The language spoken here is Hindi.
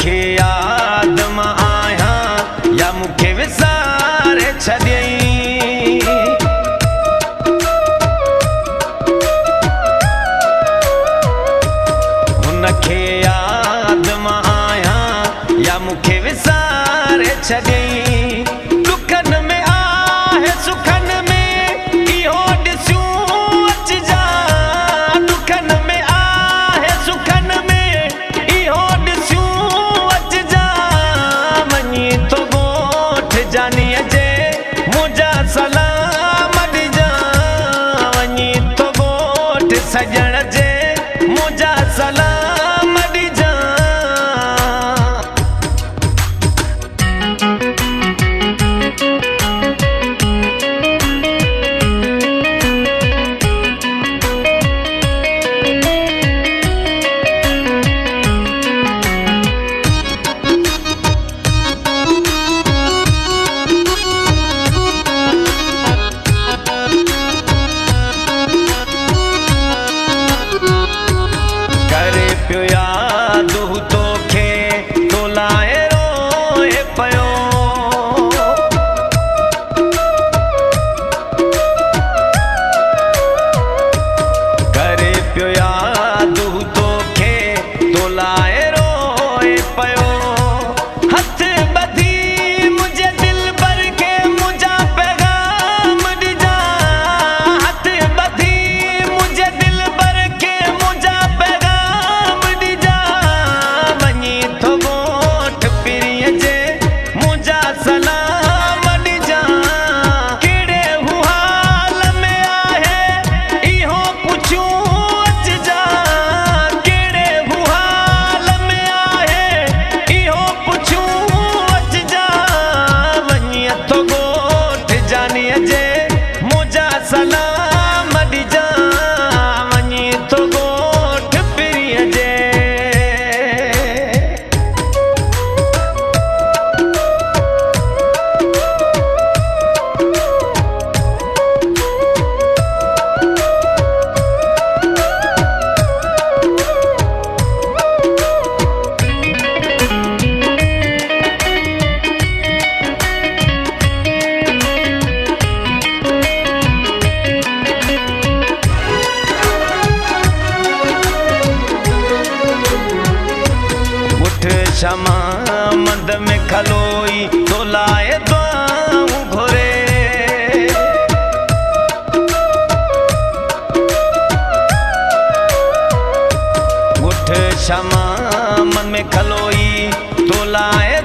हुनखे याद मां आहियां या मूंखे विसारे छॾियईं। हुनखे याद मां आहियां या मूंखे विसारे छॾियईं। दुखनि में आहे सुखनि में इहो ॾिसूं अचिजा। दुखनि में आहे सुखनि में इहो ॾिसूं अचिजा। वञी तो ॻोठ जानीअ जे मुंहिंजा सलाम ॾिजा। वञी तो ॻोठ सॼण जे मुंहिंजा सलाम ॾिजा। करे पियो याद हू तोखे तो लाए रोए पियो। करे पियो याद हू तोखे तो लाए रोए पियो। हथ ॿधी मुंहिंजे दिल भर के मुंहिंजा पैगाम ॾिजा। हथ ॿधी मुंहिंजे दिल भर के मुंहिंजा पैगाम ॾिजा। वञी तो ॻोठ पीरीअ जे मुंहिंजा सलाम ॾिजा। कहिड़े हू हाल में आहे इहो पुछूं अचिजा। कहिड़े हू हाल में आहे इहो पुछूं अचिजा। वञी तो ॻोठ जानीअ जे मुंहिंजा सलाम ॾिजा। वञी तो ॻोठ पीरीअ जे। उठ क्षमा मंद में खलोई तो लाए दुआऊं घुरे। उठ क्षमा मन में खलोई तो लाए